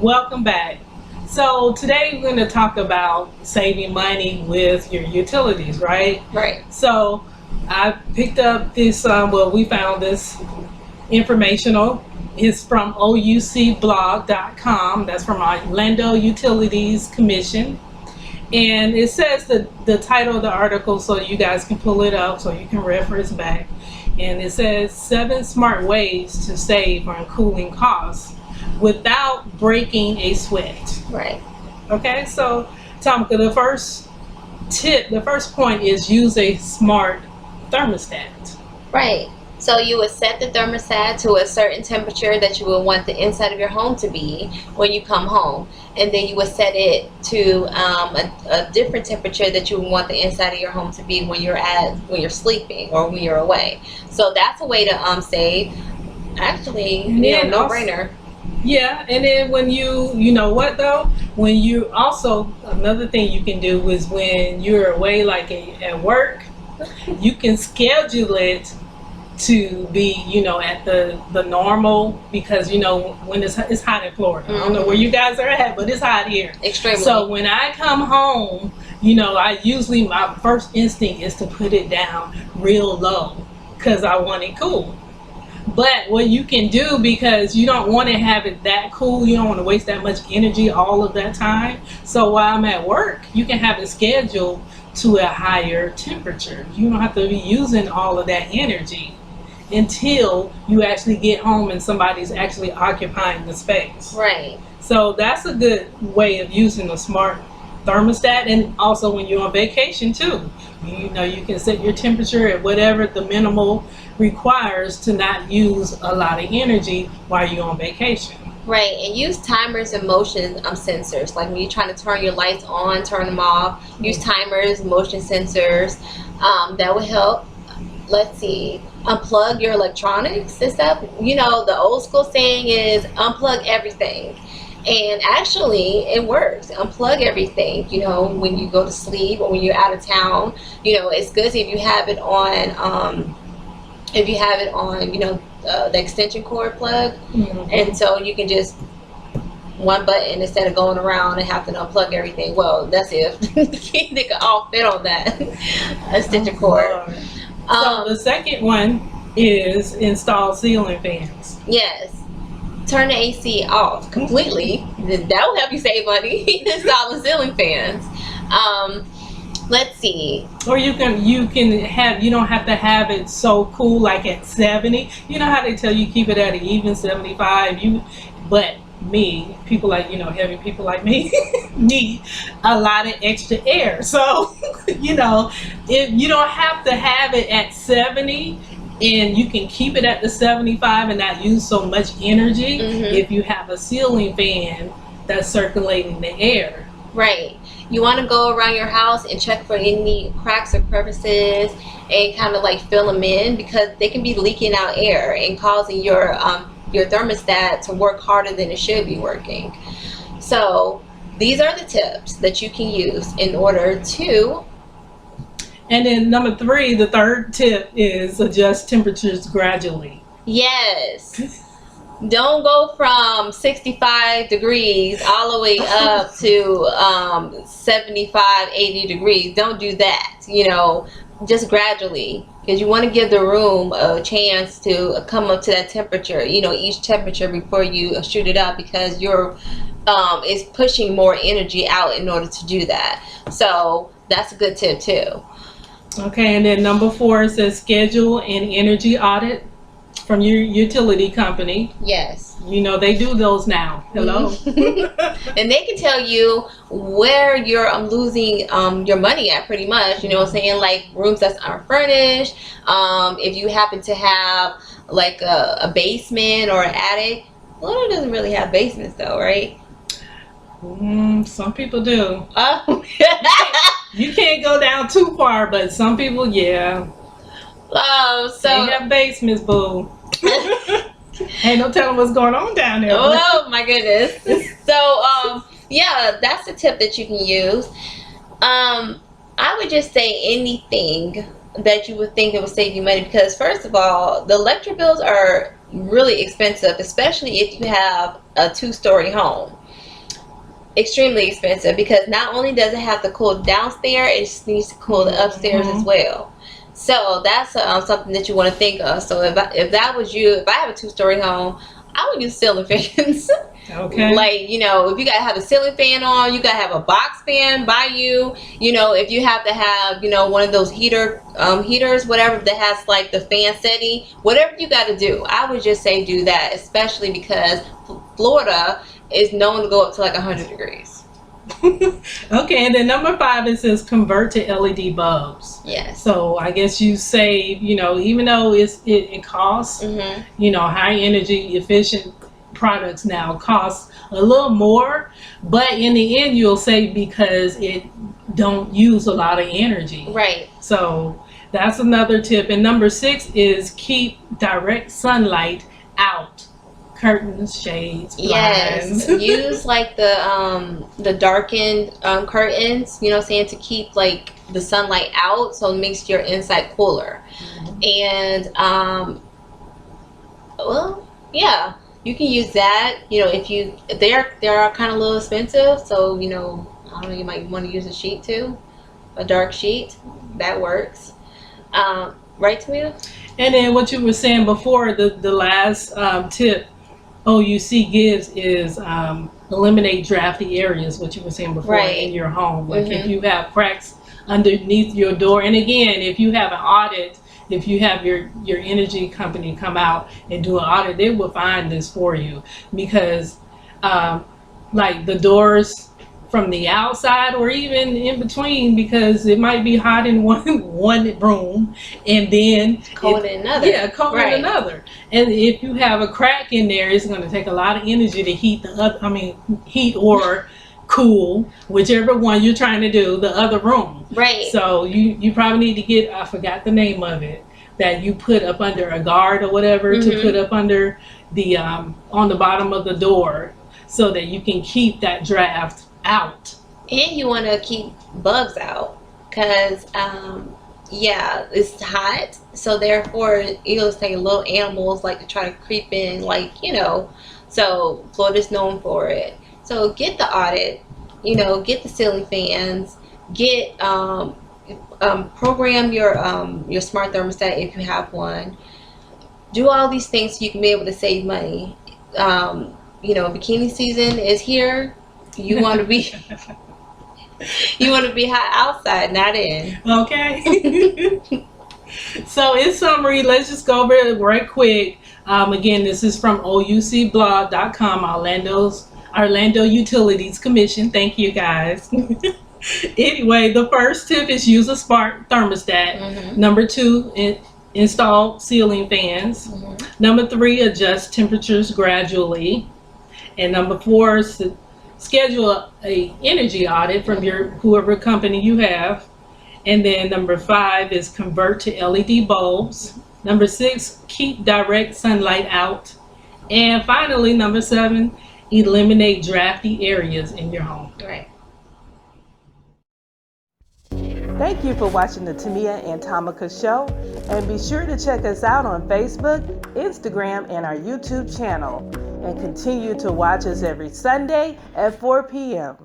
Welcome back. So today we're going to talk about saving money with your utilities, right? Right. So I picked up this, we found this informational. It's from oucblog.com. That's from Orlando Utilities Commission. And it says the title of the article, so you guys can pull it up so you can reference back. And it says 7 smart ways to save on cooling costs without breaking a sweat. Right. Okay, so Tomka, the first point is use a smart thermostat. Right. So you would set the thermostat to a certain temperature that you would want the inside of your home to be when you come home, and then you would set it to a different temperature that you would want the inside of your home to be when you're sleeping or when you're away. So that's a way to save. Actually, no brainer. Yeah, and then when you know what though, when you also, another thing you can do is when you're away, like at work, you can schedule it to be, at the normal, because when it's hot in Florida. I don't know where you guys are at, but it's hot here. Extremely. So when I come home, I usually, my first instinct is to put it down real low because I want it cool. But what you can do, because you don't want to have it that cool, you don't want to waste that much energy all of that time. So while I'm at work, you can have it scheduled to a higher temperature. You don't have to be using all of that energy until you actually get home and somebody's actually occupying the space. Right. So that's a good way of using a smart thermostat. And also when you're on vacation too, you can set your temperature at whatever the minimal requires to not use a lot of energy while you're on vacation. Right, and use timers and motion sensors. Like when you're trying to turn your lights on, turn them off, use timers, motion sensors. That would help. Let's see, unplug your electronics and stuff. The old school saying is unplug everything. And actually, it works. Unplug everything, when you go to sleep or when you're out of town. It's good if you have it on, the extension cord plug. And so you can just one button instead of going around and have to unplug everything. Well, that's if they can all fit on that extension cord. So the second one is install ceiling fans. Yes. Turn the AC off completely. That will help you save money. Install the ceiling fans. Let's see. Or you can have, you don't have to have it so cool like at 70. You know how they tell you keep it at an even 75. But people like, heavy people like me need a lot of extra air. So, if you don't have to have it at 70, and you can keep it at the 75 and not use so much energy if you have a ceiling fan that's circulating the air. Right. You want to go around your house and check for any cracks or crevices and kind of like fill them in, because they can be leaking out air and causing your thermostat to work harder than it should be working. So these are the tips that you can use in order to. And then number 3, the third tip is adjust temperatures gradually. Yes. Don't go from 65 degrees all the way up to 75, 80 degrees. Don't do that, just gradually, because you want to give the room a chance to come up to that temperature, each temperature before you shoot it up, because you're is pushing more energy out in order to do that. So that's a good tip too. Okay, and then number 4 says schedule an energy audit from your utility company. Yes. They do those now. Hello. And they can tell you where you're losing your money at, pretty much. Like rooms that aren't furnished. If you happen to have like a basement or an attic. Florida doesn't really have basements though, right? Some people do. Oh. You can't go down too far, but some people, yeah. So they have basements, boo. Ain't no telling what's going on down there. Oh my goodness. So yeah, that's the tip that you can use. I would just say anything that you would think it would save you money, because first of all, the electric bills are really expensive, especially if you have a 2-story home. extremely expensive because not only does it have to cool downstairs, it just needs to cool the upstairs as well. So that's something that you want to think of. So if that was you, if I have a 2-story home, I would use ceiling fans. Okay. Like, you know, if you gotta have a ceiling fan on, you gotta have a box fan by you. You know, if you have to have, you know, one of those heaters, whatever that has like the fan setting, whatever you gotta do, I would just say do that, especially because Florida is known to go up to like 100 degrees. Okay, and then number 5, it says convert to LED bulbs. Yes. So I guess you save, you know, even though it costs, you know, high energy efficient products now cost a little more, but in the end you'll save because it don't use a lot of energy. Right. So that's another tip. And number 6 is keep direct sunlight out. Curtains, shades, blinds. Yes, use like the darkened curtains, you know what I'm saying, to keep like the sunlight out, so it makes your inside cooler. And well, yeah, you can use that. You know, if they are kind of a little expensive, so you know, I don't know, you might want to use a sheet too, a dark sheet that works. Right, Tamia? And then what you were saying before, the last tip OUC gives is eliminate drafty areas, what you were saying before, Right. in your home. Like if you have cracks underneath your door, and again, if you have an audit, if you have your energy company come out and do an audit, they will find this for you, because like the doors from the outside or even in between, because it might be hot in one room and then Cold in another. Yeah, cold in another. And if you have a crack in there, it's going to take a lot of energy to heat heat or cool, whichever one you're trying to do, the other room. Right. So you probably need to get, I forgot the name of it, that you put up under a guard or whatever, to put up under the on the bottom of the door, so that you can keep that draft out. And you want to keep bugs out, because yeah, it's hot, so therefore it'll take little animals like to try to creep in, like, you know. So Florida's known for it. So get the audit, you know, get the ceiling fans, get program your smart thermostat if you have one. Do all these things so you can be able to save money. You know, bikini season is here. You want to be hot outside, not in. Okay. So in summary, let's just go over it right quick. Again, this is from oucblog.com, Orlando Utilities Commission. Thank you, guys. Anyway, the first tip is use a smart thermostat. Number 2, install ceiling fans. Number 3, adjust temperatures gradually. And number 4 is schedule a energy audit from whoever company you have. And then number 5 is convert to LED bulbs. Number 6, keep direct sunlight out. And finally, number 7, eliminate drafty areas in your home. Right. Thank you for watching the Tamia and Tamika Show, and be sure to check us out on Facebook, Instagram, and our YouTube channel, and continue to watch us every Sunday at 4 p.m.